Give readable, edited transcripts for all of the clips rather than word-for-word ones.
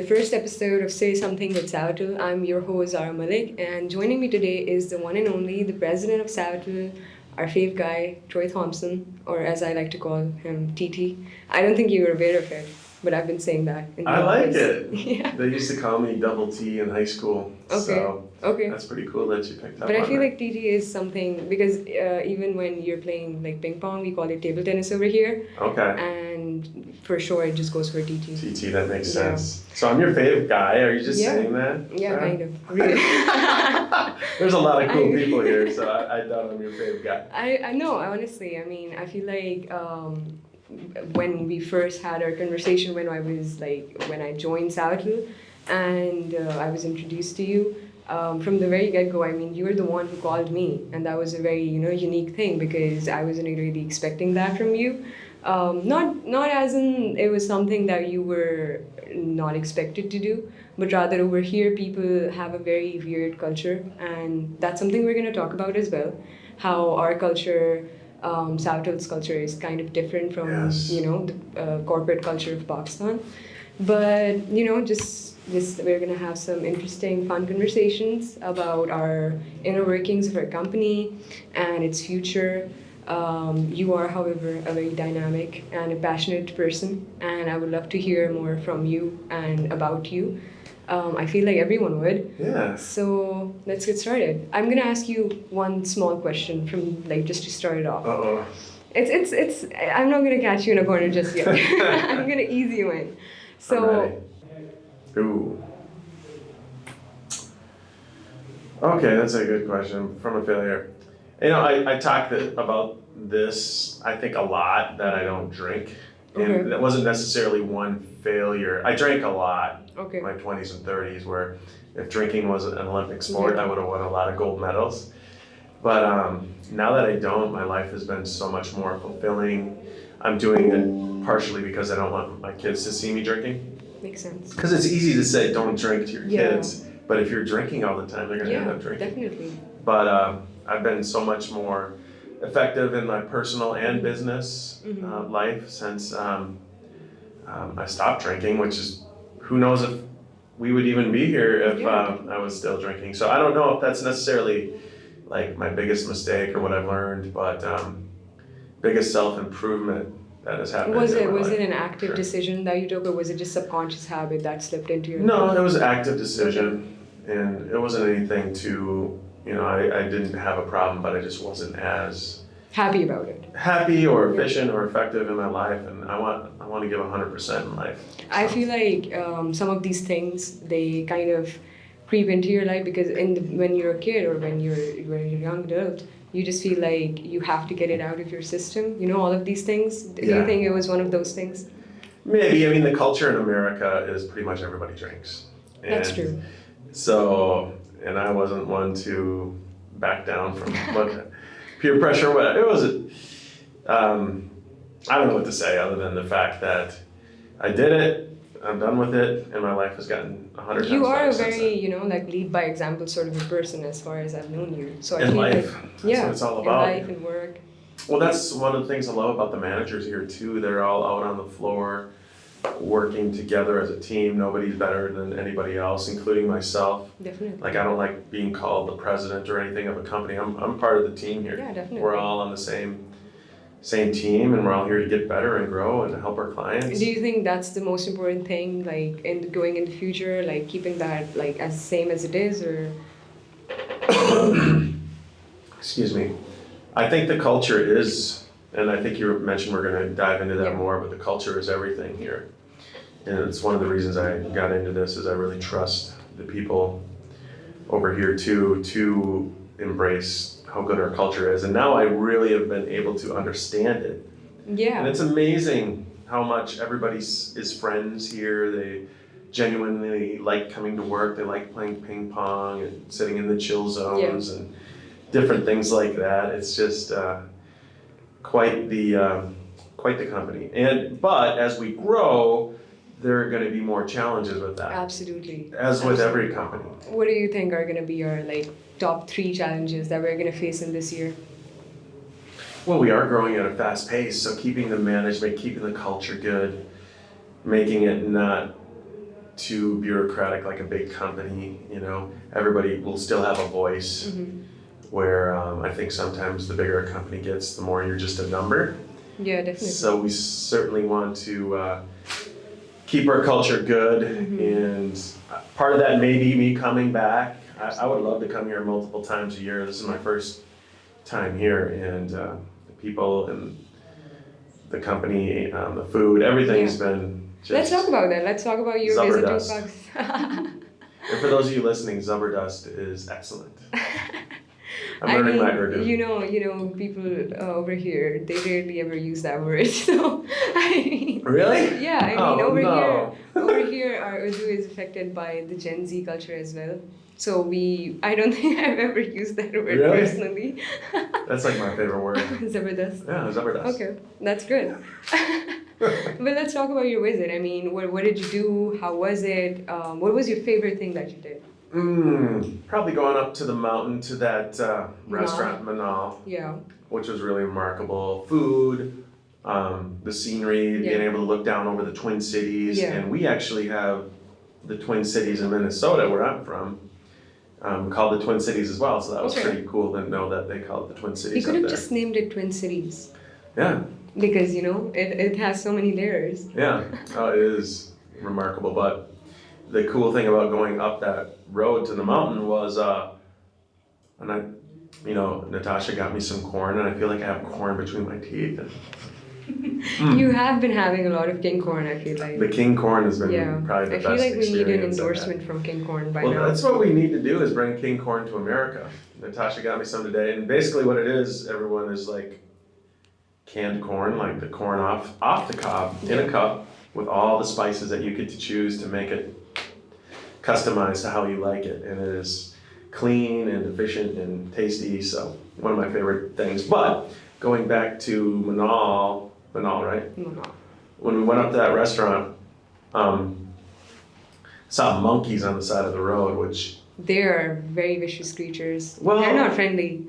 first episode of Say Something with Savvital. I'm your host, Zahra Malik, and joining me today is the one and only, the president of Savvital, our fave guy, Troy Thompson, or as I like to call him, TT. I don't think you were aware of it, but I've been saying that. I like it. Yeah. They used to call me Double T in high school. Okay. So that's pretty cool that you picked up But on I feel that. like TT is something, because even when you're playing like ping pong, we call it table tennis over here. Okay. And for sure, it just goes for TT. TT, that makes Yeah. sense. So I'm your fave guy. Are you just Yeah. saying that? Yeah, kind of. Really. There's a lot of cool people here, so I doubt I'm your fave guy. I know, honestly. I mean, I feel like when we first had our conversation, when I joined Savvital and I was introduced to you, from the very get-go, I mean, you were the one who called me, and that was a very, unique thing because I wasn't really expecting that from you. Not as in it was something that you were not expected to do, but rather over here people have a very weird culture, and that's something we're going to talk about as well. How our culture, Savvital's culture, is kind of different from Yes. the corporate culture of Pakistan. But just we're gonna have some interesting, fun conversations about our inner workings of our company and its future. You are, however, a very dynamic and a passionate person, and I would love to hear more from you and about you. I feel like everyone would. Yeah. So let's get started. I'm gonna ask you one small question from just to start it off. Uh-oh. It's. I'm not gonna catch you in a corner just yet. I'm gonna ease you in. So. I'm ready. Ooh. Okay, that's a good question. From a failure. I talk about this, I think, a lot, that I don't drink. And Okay. that wasn't necessarily one failure. I drank a lot Okay. in my 20s and 30s, where if drinking was an Olympic sport, Yeah. I would have won a lot of gold medals. But now that I don't, my life has been so much more fulfilling. I'm doing it partially because I don't want my kids to see me drinking. Makes sense. Because it's easy to say don't drink to your Yeah. kids, but if you're drinking all the time, they're going to end Yeah, up drinking. definitely. But I've been so much more effective in my personal and business life since I stopped drinking, which is, who knows if we would even be here if Yeah. I was still drinking. So I don't know if that's necessarily like my biggest mistake or what I've learned, but biggest self-improvement that has happened. Was in it my was life. it an active Sure. decision that you took, or was it just subconscious habit that slipped into your No, life? it was an active decision, and it wasn't anything to, I didn't have a problem, but I just wasn't as Happy about it. happy or efficient or effective in my life, and I want to give 100% in life. I So, feel like some of these things, they kind of creep into your life because when you're a kid or when you're a young adult, you just feel like you have to get it out of your system. All of these things. Do you Yeah. think it was one of those things? maybe, the culture in America is pretty much everybody drinks. That's And true. So, and I wasn't one to back down from what peer pressure. What it was, I don't know what to say other than the fact that I did it. I'm done with it, and my life has gotten 100 times You are better a since very, lead by example sort of a person as far as I've known you. So I then. In feel life, like, that's yeah, what it's all in about. life and work. Well, that's one of the things I love about the managers here too. They're all out on the floor, working together as a team. Nobody's better than anybody else, including myself. Definitely. Like, I don't like being called the president or anything of a company. I'm part of the team here. Yeah, definitely. We're all on the same team, and we're all here to get better and grow and to help our clients. Do you think that's the most important thing, in going in the future, keeping that as same as it is, or? Excuse me. I think the culture is, and I think you mentioned we're going to dive into that Yeah. more, but the culture is everything here. And it's one of the reasons I got into this is I really trust the people over here too to embrace how good our culture is. And now I really have been able to understand it. Yeah. And it's amazing how much everybody is friends here. They genuinely like coming to work. They like playing ping pong and sitting in the chill zones and different things like that. It's just quite the company. But as we grow, there are going to be more challenges with that. Absolutely. As with every company. What do you think are going to be your top 3 challenges that we're going to face in this year? Well, we are growing at a fast pace, so keeping the management, keeping the culture good, making it not too bureaucratic like a big company, you know. Everybody will still have a voice, where I think sometimes the bigger a company gets, the more you're just a number. Yeah, definitely. So we certainly want to keep our culture good, and part of that may be me coming back. I would love to come here multiple times a year. This is my first time here, and the people and the company, the food, everything's been just... Let's talk about that. Let's talk about your visit to Zabardast. Pakistan. And for those of you listening, Zabardast is excellent. I'm learning my Urdu. You know, people over here, they rarely ever use that word. So, I mean, Really? yeah, I mean, no. over here, our Urdu is affected by the Gen Z culture as well. So I don't think I've ever used that word Really? personally. That's like my favorite word. Zabardast. Yeah, Zabardast. Okay, that's good. But let's talk about your visit. I mean, what did you do? How was it? What was your favorite thing that you did? Probably going up to the mountain to that restaurant, Manal, Yeah. which was really remarkable. Food, the scenery, being able to look down over the Twin Cities. Yeah. And we actually have the Twin Cities in Minnesota, where I'm from, called the Twin Cities as well. So that was pretty cool to know that they called it the Twin Cities. You could up have there. just named it Twin Cities. Yeah. Because, you know, it has so many layers. Yeah. Oh, it is remarkable. But the cool thing about going up that road to the mountain was, Natasha got me some corn, and I feel like I have corn between my teeth. You have been having a lot of king corn, I feel like. The king corn has been probably the I best feel like we need an experience I've had. endorsement from king corn by now. Well, that's what we need to do, is bring king corn to America. Natasha got me some today, and basically what it is, everyone, is like canned corn, like the corn off the cob in a cup with all the spices that you get to choose to make it customized to how you like it, and it is clean and efficient and tasty. So one of my favorite things. But going back to Manal, right? Manal. When we went up to that restaurant, saw monkeys on the side of the road, which... They are very vicious creatures. Well, they're not friendly.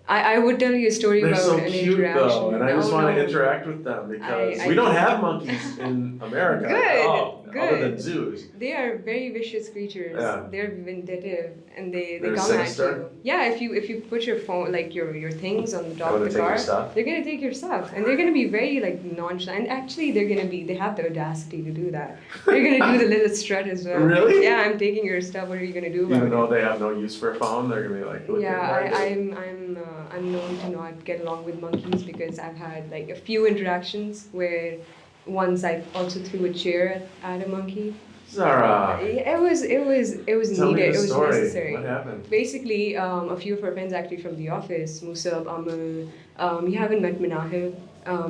I would tell you a story they're about so an cute interaction. though, and I just want to interact with them because we don't have monkeys in America at all, other than zoos. They are very vicious creatures. Yeah. They're vindictive, and they They're come sinister. at you. Yeah, if you put your phone, like your things on the top They of wanna the take your car, stuff? they're gonna take your stuff, and they're gonna be very like nonchalant. And actually, they have the audacity to do that. They're gonna do the little strut as well. Really? Yeah, I'm taking your stuff. What are you gonna do about Even it? though they have no use for a phone, they're gonna be like, look Yeah, at what I did. I'm known to not get along with monkeys because I've had like a few interactions where once I also threw a chair at a monkey. Zahra, It was tell needed. me the It was story. necessary. What happened? Basically, a few of our friends actually from the office, Musab, Amal, you haven't met Manahil.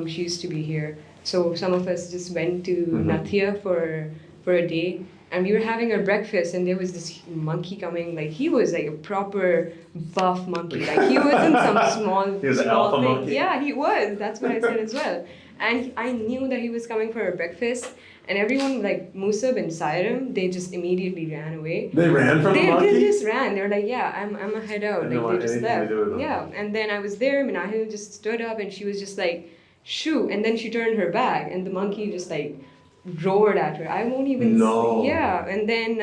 She used to be here. So some of us just went to Nathia for a day. And we were having our breakfast, and there was this monkey coming. Like, he was like a proper buff monkey. Like, he wasn't some small. He was an small alpha thing. monkey? Yeah, he was. That's what I said as well. And I knew that he was coming for our breakfast. And everyone, like Musab and Sairam, they just immediately ran away. They ran from the monkey? They just ran. They were like, yeah, I'm a head out. They didn't Like, want they just anything to left. do with them. Yeah, and then I was there, Minahil just stood up, and she was just like, shoo. And then she turned her back, and the monkey just like roared at her. I won't even yeah, and then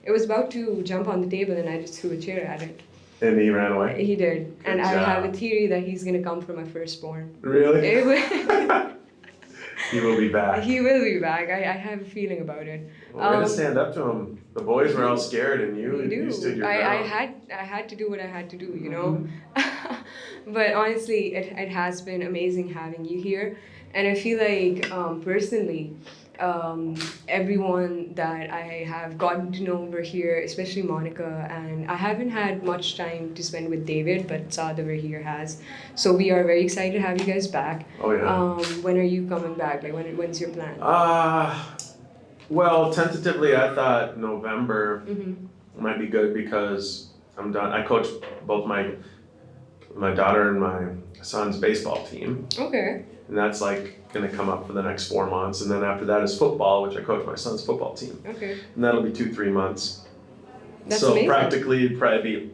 it was about to jump on the table, and I just threw a chair at it. And he ran away? He did. Good and I job. have a theory that he's gonna come for my firstborn. Really? He He will be back. will be back. I have a feeling about it. Well, way to stand up to him. The boys were all scared, and you stood your ground. I had to do what I had to do, you know. But honestly, it has been amazing having you here, and I feel like personally, everyone that I have gotten to know over here, especially Monica, and I haven't had much time to spend with David, but Saad over here has. So we are very excited to have you guys back. Oh yeah. When are you coming back? Like when's your plan? Well, tentatively I thought November might be good because I'm done. I coach both my daughter and my son's baseball team. Okay. And that's like gonna come up for the next 4 months, and then after that is football, which I coach my son's football team. Okay. And that'll be 2-3 months. That's so amazing. practically it'd probably be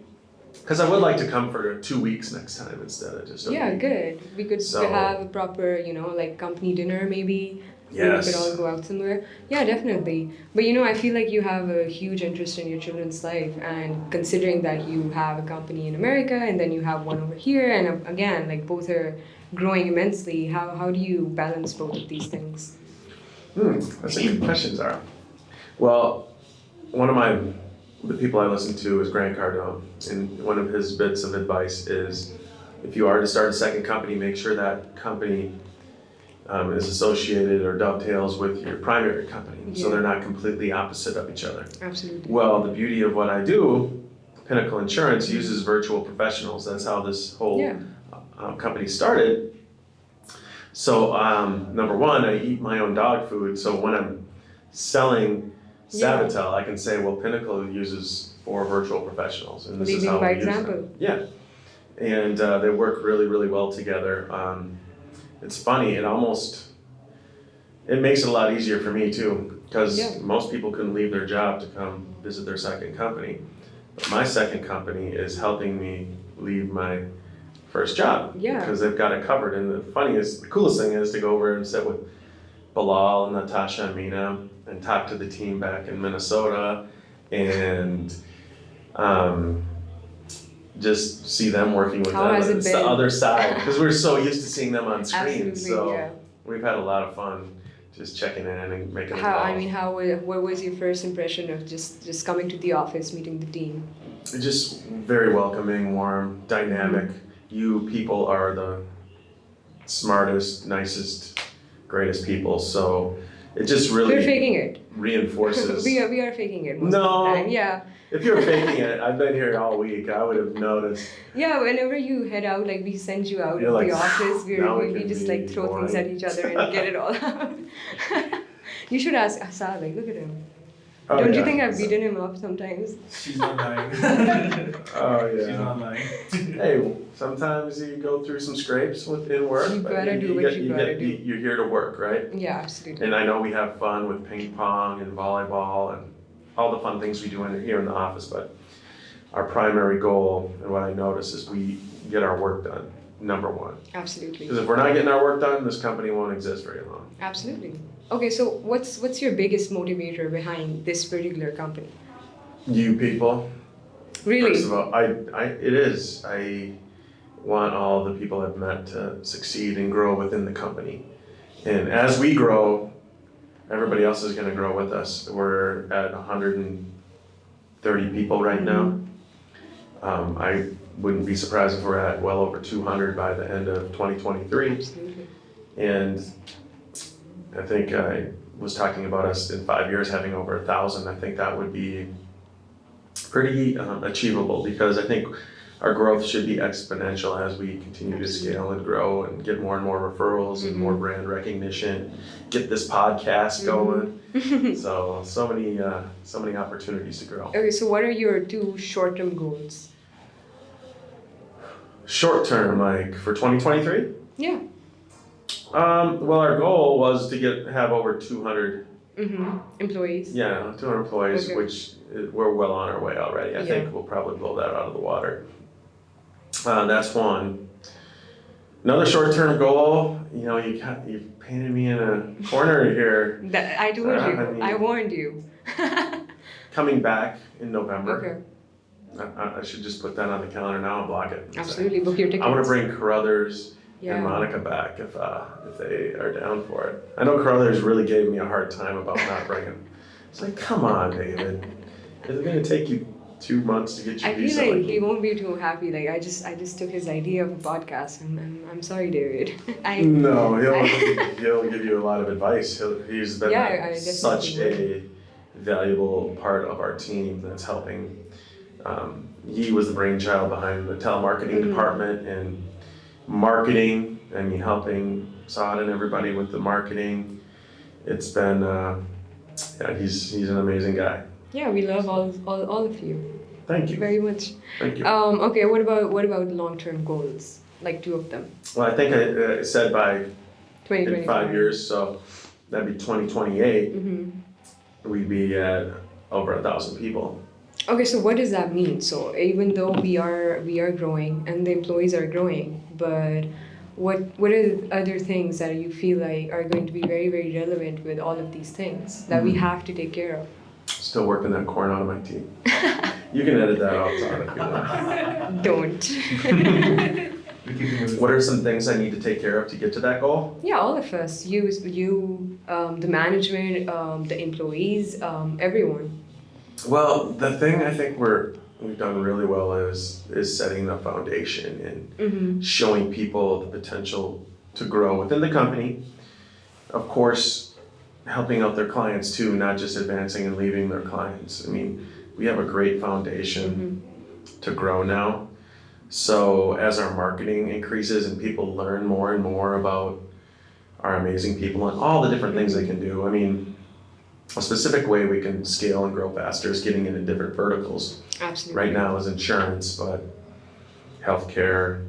Because I would like to come for 2 weeks next time instead of just a Yeah, week. good. We could So- have a proper, like company dinner maybe. Maybe we Yes. could all go out somewhere. Yeah, definitely. But I feel like you have a huge interest in your children's life, and considering that you have a company in America and then you have one over here, and again, like both are growing immensely. How do you balance both of these things? That's a good question, Zara. Well, the people I listen to is Grant Cardone, and one of his bits of advice is, if you are to start a second company, make sure that company is associated or dovetails with your primary company, so Yeah. they're not completely opposite of each other. Absolutely. Well, the beauty of what I do, Pinnacle Insurance uses virtual professionals. That's how this whole Yeah. company started. So number one, I eat my own dog food. So when I'm selling Savvital, I can say, well, Pinnacle uses 4 virtual professionals, and this is Leading how by we use them. example. Yeah, and they work really, really well together. It's funny. It makes it a lot easier for me too, because Yeah. most people couldn't leave their job to come visit their second company. But my second company is helping me leave my first job, Yeah. because they've got it covered. And the coolest thing is to go over and sit with Bilal and Natasha and Mina and talk to the team back in Minnesota, and just see them working with How them. has it It's been? the other side, because we're so used to seeing them on screen. Absolutely, So yeah. we've had a lot of fun just checking in and making What was your first impression of just coming to the office, meeting the team? just very welcoming, warm, dynamic. You people are the smartest, nicest, greatest people. So it just We're really faking it. reinforces. we are faking it most No. of the time. Yeah. If you're faking it, I've been here all week. I would have noticed. Yeah, whenever you head out, like we send you out You're of like, the office, now we we can just be like throw things at boring. each other and get it all out. You should ask Asa, like, look at him. Oh, Don't you yeah. think I've beaten him up sometimes? She's not lying. Oh She's yeah. not lying. Hey, sometimes you go through some scrapes in work. You but gotta do what you gotta do. You're here to work, right? Yeah, absolutely. And I know we have fun with ping pong and volleyball and all the fun things we do here in the office, but our primary goal, and what I notice, is we get our work done, number one. Absolutely. Because if we're not getting our work done, this company won't exist very long. Absolutely. Okay, so what's your biggest motivator behind this particular company? You people, Really? first of all, I want all the people I've met to succeed and grow within the company. And as we grow, everybody else is gonna grow with us. We're at 130 people right now. I wouldn't be surprised if we're at well over 200 by the end of 2023. Absolutely. And I think I was talking about us in 5 years having over 1,000. I think that would be pretty achievable, because I think our growth should be exponential as we continue to scale and grow and get more and more referrals and more brand recognition, get this podcast going. So many opportunities to grow. Okay, so what are your 2 short-term goals? Short term, like for 2023? Yeah. Well, our goal was to have over 200, Employees. 200 employees, Okay. which we're well on our way already. I think we'll probably blow that out of the water. That's one. Another short-term goal, you've painted me in a corner here. That I told you. I warned you. Coming back in November. Okay. I should just put that on the calendar now and block it. Absolutely. Book your tickets. I want to bring Carruthers Yeah. and Monica back if they are down for it. I know Carruthers really gave me a hard time about not bringing. It's like, come on, David. Is it going to take you 2 months to get your I visa? feel like he won't be too happy. Like I just took his idea of a podcast. I'm sorry, David. No, he'll give you a lot of advice. He's been Yeah, I such definitely a valuable part of our team that's helping. He was the brainchild behind the telemarketing department and marketing. I mean, helping Saad and everybody with the marketing. It's been, he's an amazing guy. Yeah, we love all of you Thank you. very much. Thank you. Okay, what about long-term goals? Like 2 of them. Well, I think I said in 2025. 5 years, so that'd be 2028. Mm-hmm. We'd be at over 1,000 people. Okay, so what does that mean? So even though we are growing and the employees are growing, but what are the other things that you feel like are going to be very, very relevant with all of these things that we have to take care of? Still working that corn out of my teeth. You can edit that out if you want. Don't. What are some things I need to take care of to get to that goal? Yeah, all of us. You, the management, the employees, everyone. Well, the thing I think we've done really well is setting the foundation and showing people the potential to grow within the company. Of course, helping out their clients too, not just advancing and leaving their clients. I mean, we have a great foundation to grow now. So as our marketing increases and people learn more and more about our amazing people and all the different things they can do, I mean, a specific way we can scale and grow faster is getting into different verticals. Absolutely. Right now is insurance, but healthcare,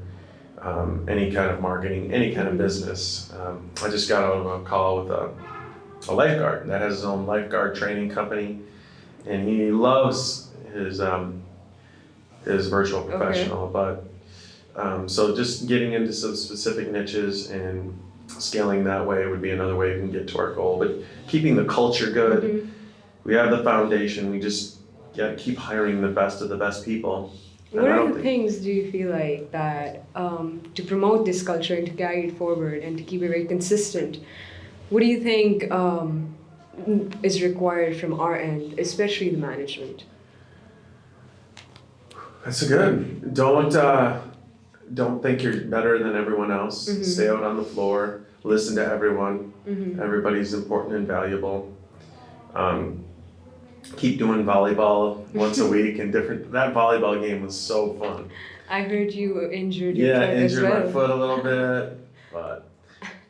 any kind of marketing, any kind of business. I just got out of a call with a lifeguard that has his own lifeguard training company, and he loves his virtual professional. But so just getting into some specific niches and scaling that way would be another way we can get to our goal. But keeping the culture good, we have the foundation. We just got to keep hiring the best of the best people. What are the things do you feel like that to promote this culture and to carry it forward and to keep it very consistent? What do you think is required from our end, especially the management? That's a good. Don't think you're better than everyone else. Stay out on the floor. Listen to everyone. Everybody's important and valuable. Keep doing volleyball once a week and different. That volleyball game was so fun. I heard you injured your foot as well. Yeah, injured my foot a little bit, but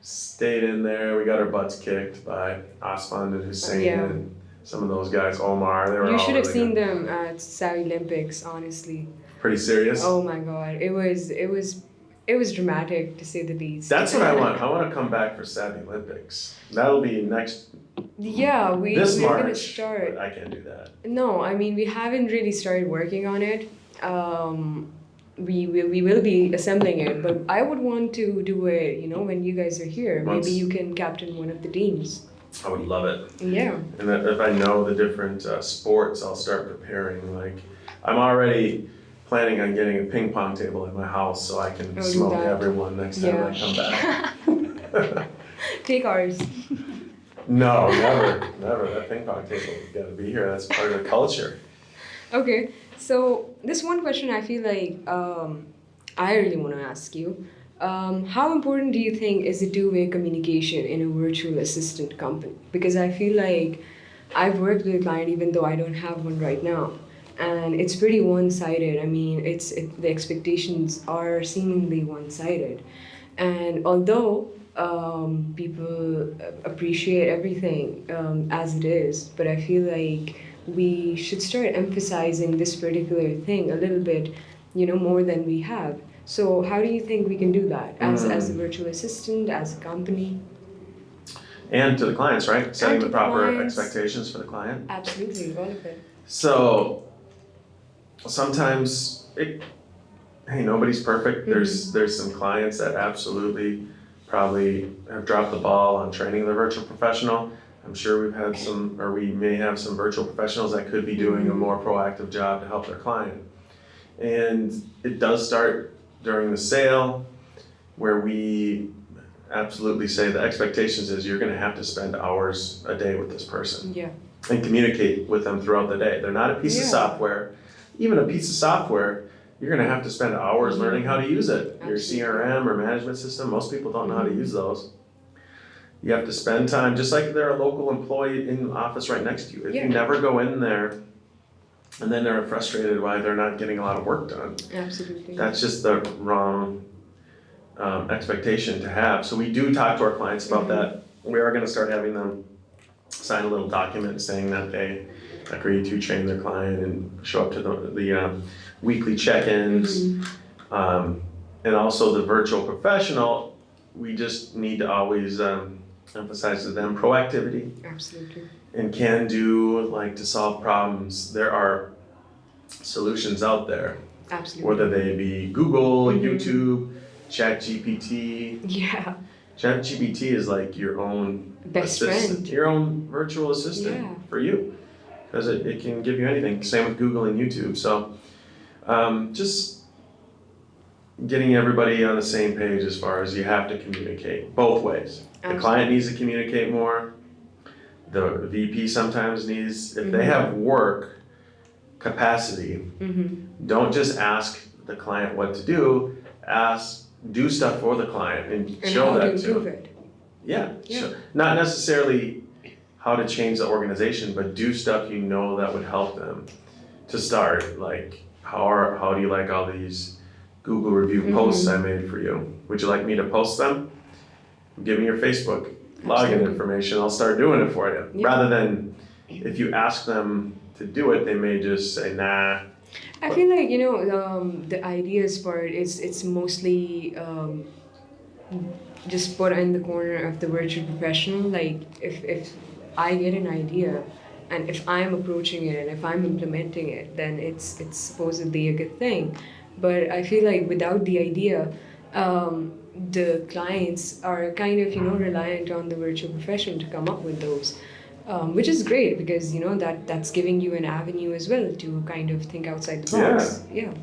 stayed in there. We got our butts kicked by Osman and Hussein and some of those guys, Omar. They were You all should have really seen good. them at Savvy Olympics, honestly. Pretty serious? Oh my god. It was dramatic to say the least. That's what I want. I want to come back for Savvy Olympics. That'll be next. Yeah, we're March, gonna start. but I can't do that. No, I mean we haven't really started working on it. We will be assembling it, but I would want to do it. You know, when you guys are here, maybe you can captain one of the teams. I would love it. Yeah. And if I know the different sports, I'll start preparing. Like, I'm already planning on getting a ping pong table at my house so I can smoke everyone next time I come back. Take ours. No, never. That ping pong table's got to be here. That's part of the culture. Okay, so this one question I feel like I really want to ask you. How important do you think is the two-way communication in a virtual assistant company? Because I feel like I've worked with a client even though I don't have one right now. And it's pretty one-sided. I mean, the expectations are seemingly one-sided. And although people appreciate everything as it is, but I feel like we should start emphasizing this particular thing a little bit, more than we have. So how do you think we can do that as a virtual assistant, as a company? And to the clients, right? Setting the proper expectations for the client. Absolutely, all of it. So sometimes nobody's perfect. There's some clients that absolutely probably have dropped the ball on training their virtual professional. I'm sure we may have some virtual professionals that could be doing a more proactive job to help their client. And it does start during the sale, where we absolutely say the expectations is you're going to have to spend hours a day with this person. Yeah. And communicate with them throughout the day. They're not a piece of software. Even a piece of software, you're going to have to spend hours learning how to use it. Absolutely. Your CRM or management system, most people don't know how to use those. You have to spend time, just like they're a local employee in the office right next to you. If you never go in there, and then they're frustrated why they're not getting a lot of work done. Absolutely. That's just the wrong expectation to have. So we do talk to our clients about that. We are going to start having them sign a little document saying that they agree to train their client and show up to the weekly check-ins. And also the virtual professional, we just need to always emphasize to them proactivity. Absolutely. And can do, like, to solve problems. There are solutions out there, Absolutely. whether they be Google, YouTube, ChatGPT. Yeah. ChatGPT is like your own Best assistant, friend. your own virtual assistant Yeah. for you, because it can give you anything. Same with Google and YouTube. So just getting everybody on the same page as far as you have to communicate both ways. The client needs to communicate more. The VP sometimes needs, if they have work capacity, don't just ask the client what to do, do stuff for the client and show how that to to improve them. it. Yeah, sure. Not necessarily how to change the organization, but do stuff you know that would help them to start. Like, how do you like all these Google review posts I made for you? Would you like me to post them? Give me your Facebook login information, I'll start doing it for you. Yeah. Rather than, if you ask them to do it, they may just say, nah. I feel like, the ideas part is it's mostly just put in the corner of the virtual professional. Like if I get an idea and if I'm approaching it and if I'm implementing it, then it's supposedly a good thing. But I feel like without the idea, the clients are kind of reliant on the virtual profession to come up with those. Which is great because that's giving you an avenue as well to kind of think outside the box. Yeah.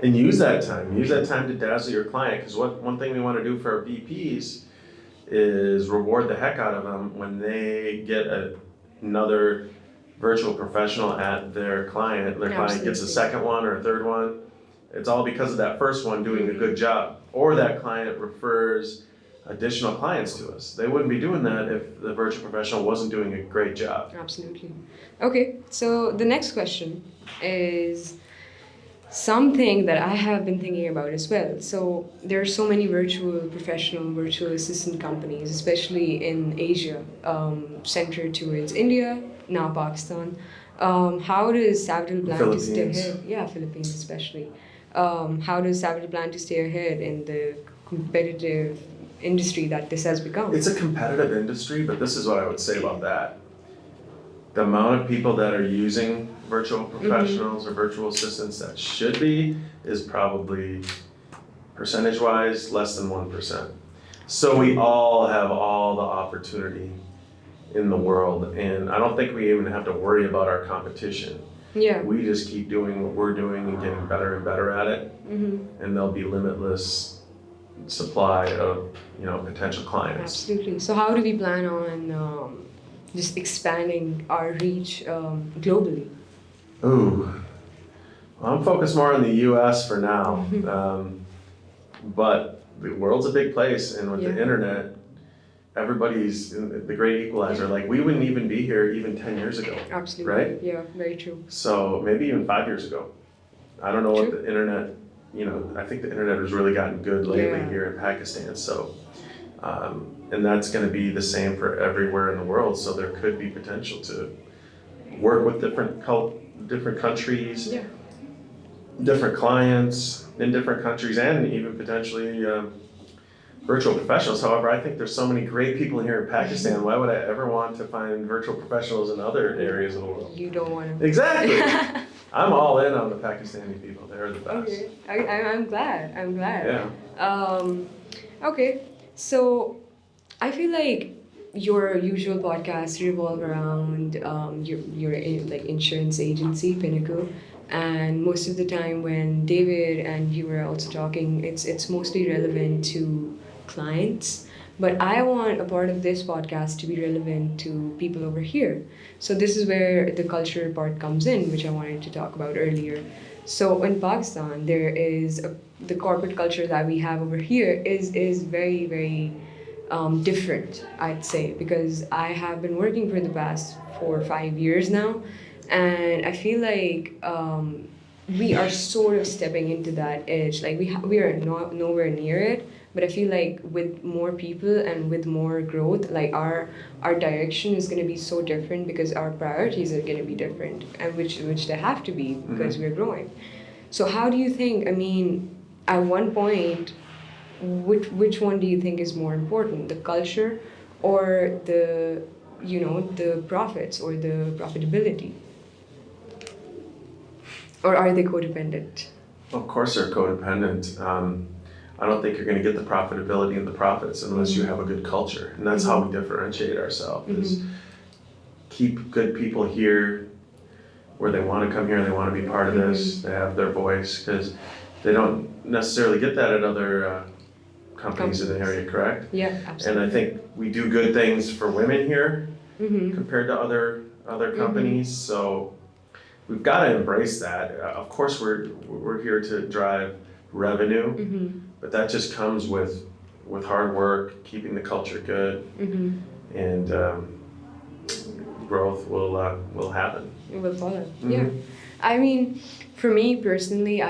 And use that time to dazzle your client, because one thing we want to do for our VPs is reward the heck out of them when they get another virtual professional at their client. Their client gets a second one or a third one. It's all because of that first one doing a good job, or that client refers additional clients to us. They wouldn't be doing that if the virtual professional wasn't doing a great job. Absolutely. Okay, so the next question is something that I have been thinking about as well. So there are so many virtual assistant companies, especially in Asia, centered towards India, now Pakistan. How does Savvital plan to stay ahead? Yeah, Philippines especially. How does Savvital plan to stay ahead in the competitive industry that this has become? It's a competitive industry, but this is what I would say about that. The amount of people that are using virtual professionals or virtual assistants that should be is probably percentage-wise less than 1%. So we all have all the opportunity in the world, and I don't think we even have to worry about our competition. Yeah. We just keep doing what we're doing and getting better and better at it, and there'll be limitless supply of potential clients. Absolutely. So how do we plan on just expanding our reach globally? Ooh, well, I'm focused more on the U.S. for now, but the world's a big place, and with the internet, everybody's the great equalizer. Like, we wouldn't even be here even 10 years ago. Absolutely. Right? Yeah, very true. So maybe even 5 years ago. I don't know what the internet, I think the internet has really gotten good lately here in Pakistan. So, and that's going to be the same for everywhere in the world. So there could be potential to work with different countries, different clients in different countries, and even potentially virtual professionals. However, I think there's so many great people here in Pakistan. Why would I ever want to find virtual professionals in other areas of the world? You don't want to. Exactly. I'm all in on the Pakistani people. They're the best. Okay. I'm glad. Yeah. Okay. So I feel like your usual podcasts revolve around your insurance agency, Pinnacle. And most of the time when David and you were also talking, it's mostly relevant to clients. But I want a part of this podcast to be relevant to people over here. So this is where the cultural part comes in, which I wanted to talk about earlier. So in Pakistan, there is the corporate culture that we have over here is very, very different, I'd say, because I have been working for the past 4 or 5 years now. And I feel like we are sort of stepping into that edge. Like we are nowhere near it, but I feel like with more people and with more growth, like our direction is going to be so different because our priorities are going to be different, and which they have to be because we're growing. So how do you think? I mean, at one point, which one do you think is more important, the culture, or the profits or the profitability? Or are they codependent? Of course they're codependent. I don't think you're going to get the profitability and the profits unless you have a good culture. And that's how we differentiate ourselves, is keep good people here where they want to come here and they want to be part of this. They have their voice, because they don't necessarily get that at other companies in the area, correct? Yeah, absolutely. And I think we do good things for women here compared to other companies. So we've got to embrace that. Of course, we're here to drive revenue, but that just comes with hard work, keeping the culture good, and growth will happen. It will follow. Yeah. I mean, for me personally,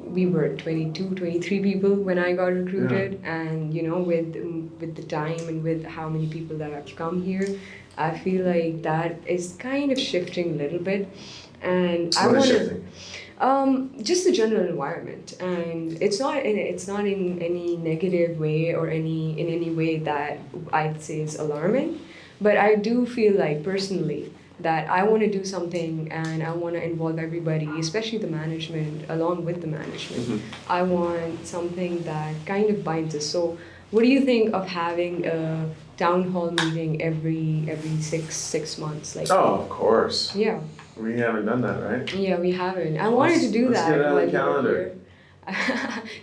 we were 22, 23 people when I got recruited, and with the time and with how many people that have come here, I feel like that is kind of shifting a little bit, and I want to. Just the general environment, and it's not in any negative way or in any way that I'd say is alarming, but I do feel like personally that I want to do something and I want to involve everybody, especially the management, along with the management. I want something that kind of binds us. So what do you think of having a town hall meeting every 6 months? Oh, of course. Yeah. We haven't done that, right? Yeah, we haven't. I wanted to do that. Let's get it on the calendar.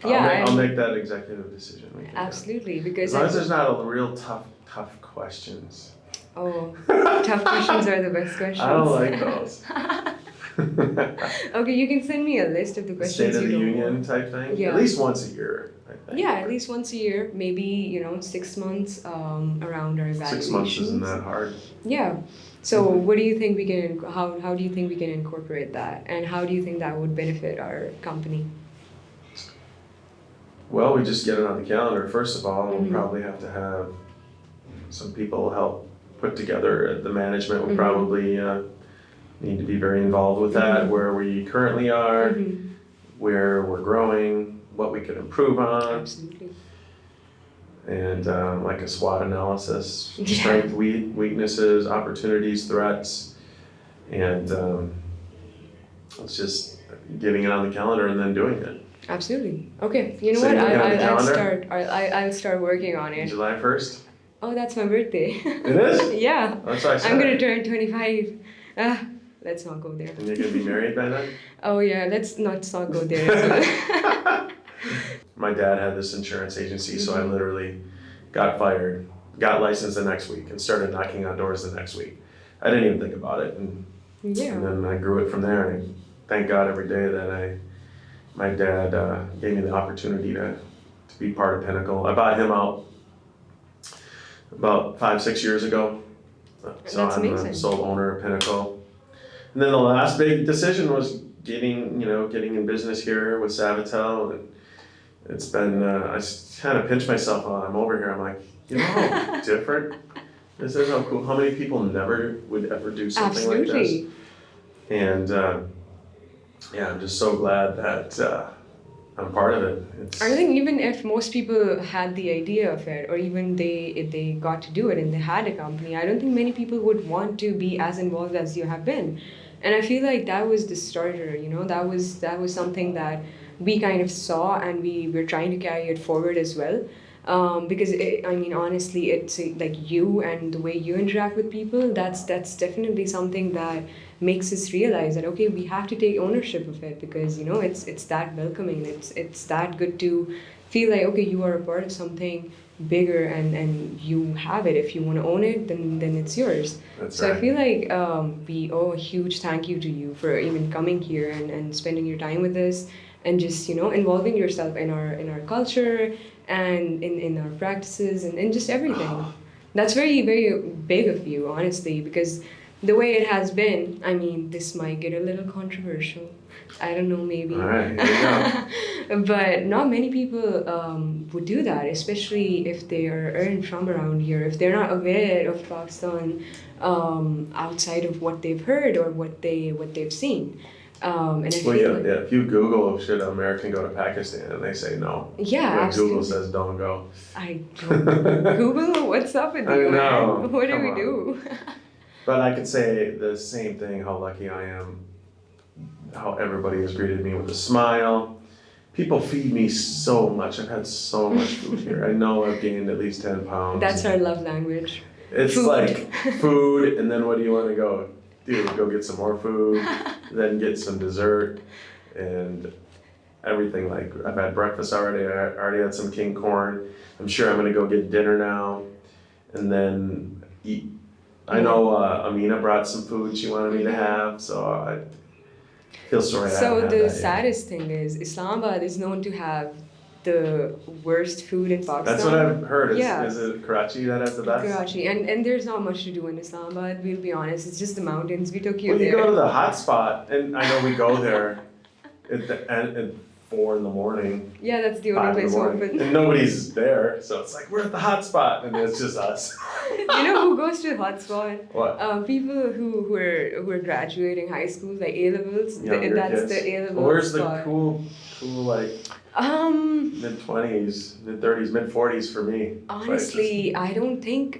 I'll make that executive decision. Absolutely, because as long as there's not a real tough questions. Oh, tough questions are the best questions. I don't like those. Okay, you can send me a list of the questions. State of the Union type thing. Yeah. At least once a year, I think. Yeah, at least once a year. Maybe 6 months around our evaluations. 6 months isn't that hard. Yeah. So what do you think we can? How do you think we can incorporate that, and how do you think that would benefit our company? Well, we just get it on the calendar. First of all, we'll probably have to have some people help put together. The management will probably need to be very involved with that, where we currently are, where we're growing, what we could improve on. Absolutely. And like a SWOT analysis, strength, weaknesses, opportunities, threats, and it's just getting it on the calendar and then doing it. Absolutely. Okay. You know So what? I'll start working on it. July 1st? Oh, that's my birthday. It is? Yeah. That's what I said. I'm gonna turn 25. Let's not go there. And you're gonna be married by then? Oh yeah, let's not go there. My dad had this insurance agency, so I literally got fired, got licensed the next week, and started knocking on doors the next week. I didn't even think about it, and then I grew it from there. And I thank God every day that my dad gave me the opportunity to be part of Pinnacle. I bought him out about 5-6 years ago, so I'm the sole owner of Pinnacle. And then the last big decision was getting in business here with Savvital, and it's been, I kind of pinch myself while I'm over here. I'm like, how different this is, how cool. How many people never would ever do something like this? And I'm just so glad that I'm part of it. I think even if most people had the idea of it, or even if they got to do it and they had a company, I don't think many people would want to be as involved as you have been. And I feel like that was the starter, that was something that we kind of saw, and we were trying to carry it forward as well. Because honestly, it's like you and the way you interact with people, that's definitely something that makes us realize that, okay, we have to take ownership of it, because it's that welcoming, it's that good to feel like, okay, you are a part of something bigger, and you have it. If you want to own it, then it's yours. That's right. I feel like we owe a huge thank you to you for even coming here and spending your time with us, and just involving yourself in our culture and in our practices and just everything. That's very, very big of you, honestly, because the way it has been, this might get a little controversial. I don't know, maybe. All right, here we go. But not many people would do that, especially if they are earned from around here, if they're not aware of Pakistan outside of what they've heard or what they've seen. And if you Google, should American go to Pakistan, and they say no. Yeah, absolutely. Google says don't go. I don't Google, what's up with you? I know. What do we do? But I could say the same thing, how lucky I am how everybody has greeted me with a smile. People feed me so much. I've had so much food here. I know I've gained at least 10 pounds. That's our love language. It's Food. like food, and then what do you want to go do? Go get some more food, then get some dessert, and everything. Like, I've had breakfast already. I already had some king corn. I'm sure I'm gonna go get dinner now, and then eat. I know Amina brought some food she wanted me to have, so I feel sorry. I haven't So had the that yet. saddest thing is Islamabad is known to have the worst food in Pakistan. That's what I've heard. Yeah. Is it Karachi that has the best? Karachi, and there's not much to do in Islamabad. We'll be honest. It's just the mountains. We took you Well, you there. go to the hot spot, and I know we go there at 4 in the morning, Yeah, that's the 5 only in the place morning, open. and nobody's there, so it's like we're at the hot spot, and it's just us. You know who goes to the hotspot? What? People who are graduating high school, like A levels. Younger That's kids? the A level Where's spot. the cool like mid-20s, mid-30s, mid-40s for me? Honestly, I don't think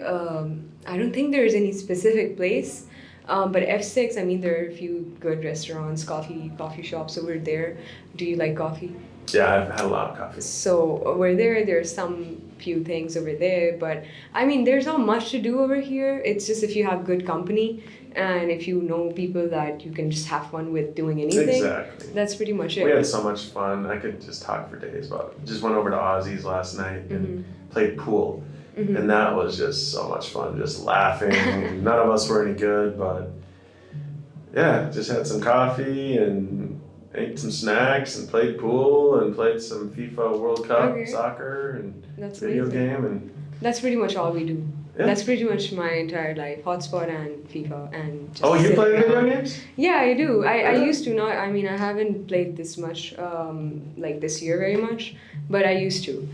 there's any specific place. But F6, I mean, there are a few good restaurants, coffee shops over there. Do you like coffee? Yeah, I've had a lot of coffee. So over there's some few things over there, but I mean, there's not much to do over here. It's just if you have good company and if you know people that you can just have fun with doing anything. Exactly. That's pretty much it. We had so much fun. I could just talk for days about it. Just went over to Ozzy's last night and played pool. Mhm. And that was just so much fun, just laughing. None of us were any good, but yeah, just had some coffee and ate some snacks and played pool and played some FIFA World Cup Okay. soccer and That's video amazing. game. And That's pretty much all we do. Yeah. That's pretty much my entire life. Hotspot and FIFA and just oh, you sit play video around. games? Yeah, I do. I Yeah. used to not. I mean, I haven't played this much, like this year very much, but I used to.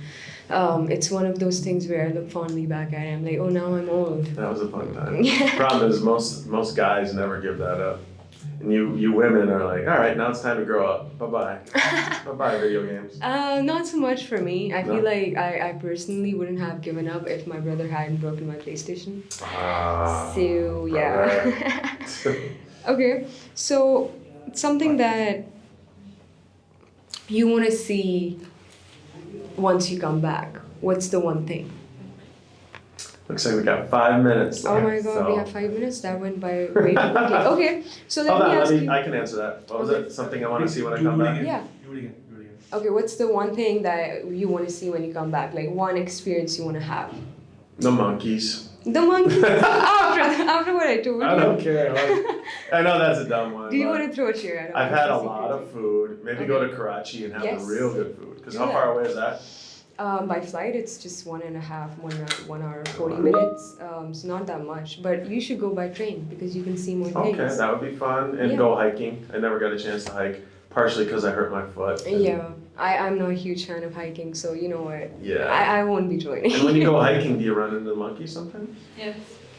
It's one of those things where I look fondly back at it. I'm like, oh, now I'm old. That was a fun time. Yeah. Problem is, most guys never give that up. And you women are like, all right, now it's time to grow up. Bye-bye. Bye-bye, video games. Not so much for me. I No? feel like I personally wouldn't have given up if my brother hadn't broken my PlayStation. Ah, So, yeah. Okay, so something that you want to see once you come back. What's the one thing? Looks like we got 5 minutes left. Oh my god, so. we have 5 minutes. That went by way too quickly. Okay, so let Hold me on, ask you. I can answer that. What was Okay. it? Something I want to see when I Do come it back? again. Yeah. Do it again. Do it again. Okay, what's the one thing that you want to see when you come back? Like one experience you want to have? The monkeys. The monkeys. after what I told you. I don't care. I know that's a dumb one. Do you but want to throw a chair at him? I've had a lot of food. Maybe go to Karachi and have Yes. the real good food. Because Do how that. far away is that? By flight, it's just 1 hour, 40 minutes. It's not that much, but you should go by train because you can see more Okay, things. that would be fun. And Yeah. go hiking. I never got a chance to hike, partially because I hurt my foot. and- Yeah, I'm not a huge fan of hiking, so you know what? Yeah. I won't be joining. And when you go hiking, do you run into the monkeys sometimes? Yeah,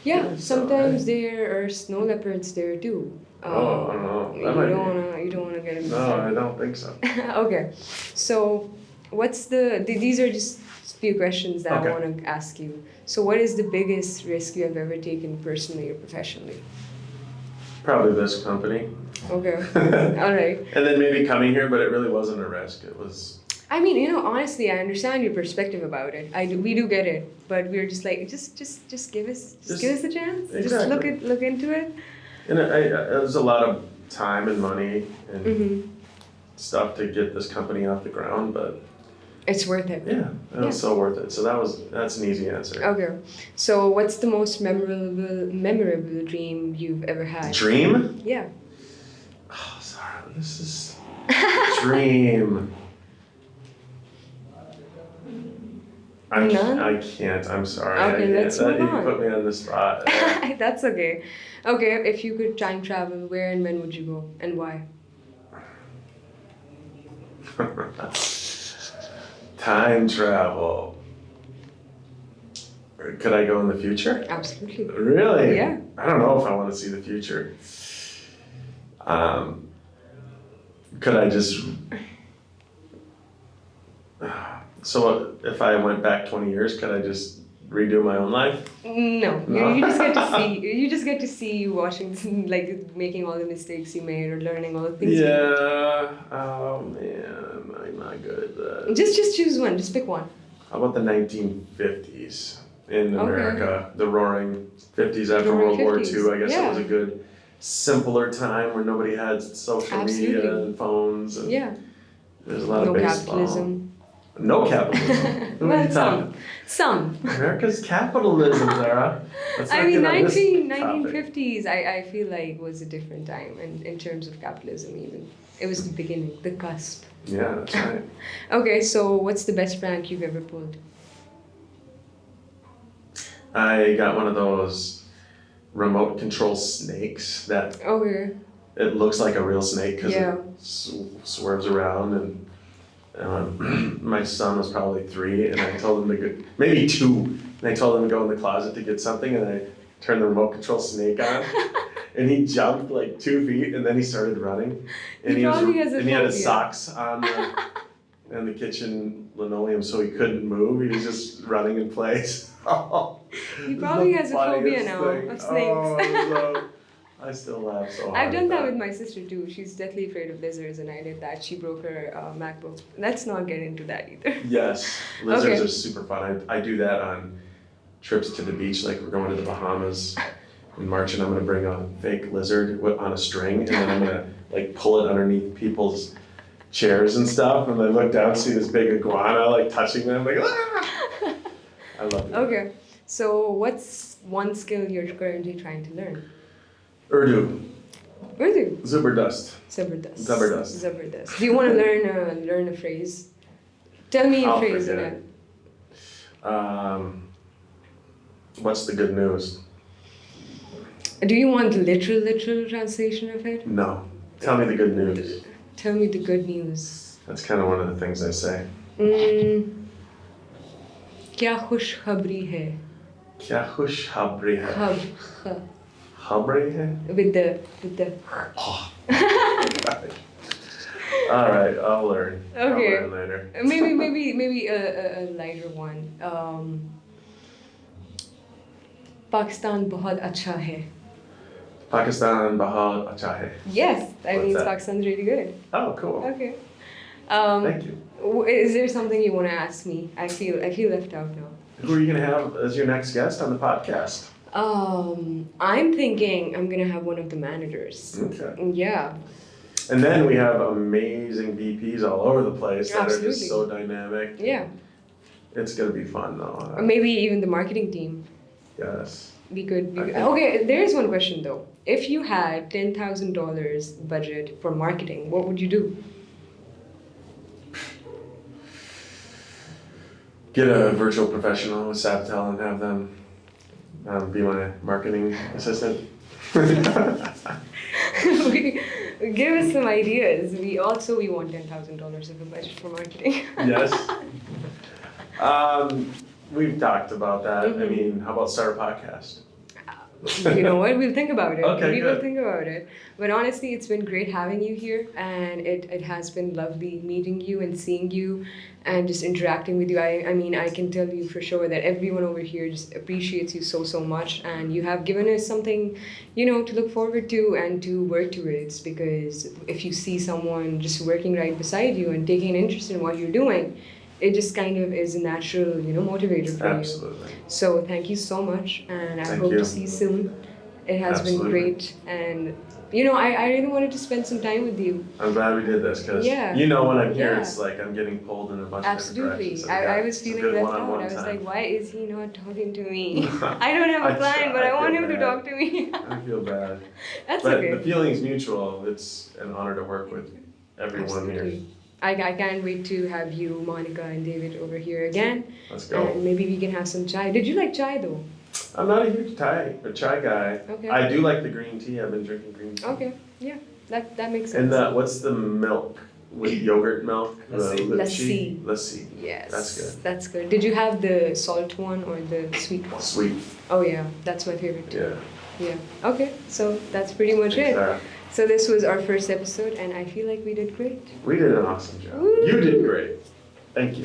Yeah, so, sometimes there are snow leopards there too. Oh, I don't know. You That might don't wanna get in. No, I don't think so. Okay, so what's these are just few questions that Okay. I want to ask you. So what is the biggest risk you have ever taken personally or professionally? Probably this company. Okay, all right. And then maybe coming here, but it really wasn't a risk. It was. I mean, honestly, I understand your perspective about it. We do get it, but we're just like, just give us a chance. Just Exactly. look into it. And it was a lot of time and money and Mm-hmm. stuff to get this company off the ground, but It's worth it. yeah, it was so worth it. So that's an easy answer. Okay, so what's the most memorable dream you've ever had? Dream? Yeah. Oh, Zahra, this is dream. None? I can't. I'm sorry. Okay, I can't. let's move You on. put me on the spot. That's okay. Okay, if you could time travel, where and when would you go, and why? Time travel. Could I go in the future? Absolutely. Really? Yeah. I don't know if I want to see the future. Could I just? So if I went back 20 years, could I just redo my own life? No, No? you just get to see. You just get to see you watching, like making all the mistakes you made or learning all the things. You learned. Yeah. Oh man, I'm not good at that. Just choose one. Just pick one. How about the 1950s in Okay. America? The roaring 50s after Roaring World War 50s, II. I guess it was yeah. a good, simpler time where nobody had social media Absolutely. and phones. And Yeah. there's a lot No of baseball. capitalism. No capitalism. Who are Well, you talking? some. America's capitalism, Zara. Let's I not mean, get on this topic. 1950s, I feel like was a different time in terms of capitalism even. It was the beginning, the cusp. Yeah, that's right. Okay, so what's the best prank you've ever pulled? I got one of those remote control snakes that Okay. it looks like a real snake because Yeah. it swerves around. And my son was probably 3, and I told him to go, maybe 2, and I told him to go in the closet to get something, and I turned the remote control snake on, and he jumped like 2 feet, and then he started running, and He probably has a and he had his phobia. socks on and the kitchen linoleum, so he couldn't move. He was just running in place. He probably has a phobia now of snakes. So, I still laugh so hard. I've done at that with my sister too. She's deathly afraid of lizards, and I did that. She broke her MacBook. Let's not get into that either. Yes, lizards Okay. are super fun. I do that on trips to the beach, like we're going to the Bahamas in March, and I'm gonna bring a fake lizard on a string, and then I'm gonna like pull it underneath people's chairs and stuff, and I look down, see this big iguana like touching them, like ah! I love it. Okay, so what's one skill you're currently trying to learn? Urdu, Urdu. Zabardust. Zabardast. Zabardast. Zabardast. Do you want to learn a phrase? Tell me a I'll phrase in forget it. What's the good news? Do you want the literal translation of it? No. Tell me the good news. Tell me the good news. That's kind of one of the things I say. क्या खुश खबरी है? क्या खुश खबरी है? खब खबरी है? with the All right, I'll learn. Okay. I'll learn later. maybe a lighter one. Pakistan बहुत अच्छा है. Pakistan bahut acha hai. Yes, that What's means that? Pakistan's really good. Oh, cool. Okay. Thank you. Is there something you want to ask me? I feel left out now. Who are you gonna have as your next guest on the podcast? I'm thinking I'm gonna have one of the managers. Okay. Yeah. And then we have amazing VPs all over the place that are Absolutely. just so dynamic. Yeah. It's gonna be fun though. Or maybe even the marketing team. Yes. We could. Okay. Okay, there's one question though. If you had $10,000 budget for marketing, what would you do? Get a virtual professional with Savvital and have them be my marketing assistant. Give us some ideas. We want $10,000 of a budget for marketing. Yes. We've talked about that. I Mhm. mean, how about start a podcast? You know what? We'll think about it. Okay, We will good. think about it. But honestly, it's been great having you here, and it has been lovely meeting you and seeing you and just interacting with you. I mean, I can tell you for sure that everyone over here just appreciates you so much, and you have given us something, to look forward to and to work towards, because if you see someone just working right beside you and taking an interest in what you're doing, it just kind of is a natural, motivator for you. Absolutely. So thank you so much, and I Thank hope you. to see you soon. It has Absolutely. been great, and I really wanted to spend some time with you. I'm glad we did this because Yeah. when I'm here, Yeah. it's like I'm getting pulled in a bunch of Absolutely, different directions. So we I got was some feeling good left out. one-on-one I was time. like, why is he not talking to me? I don't have a client, but I want feel him to bad. talk to me. I feel bad. That's But okay. the feeling's mutual. It's an honor to work with everyone here. Absolutely. I can't wait to have you, Monica, and David over here again, Let's go. and maybe we can have some chai. Did you like chai though? I'm not a huge chai guy. Okay. I do like the green tea. I've been drinking green tea. Okay, yeah, that makes And sense. what's the milk with yogurt milk? Lassi. Lassi. Yes, That's good. That's good. Did you have the salt one or the sweet one? Sweet. Oh yeah, that's my favorite too. Yeah. Yeah. Okay, so that's pretty much Thanks, it. Zahra. So this was our first episode, and I feel like we did great. We did an awesome job. Woo! You did great. Thank you.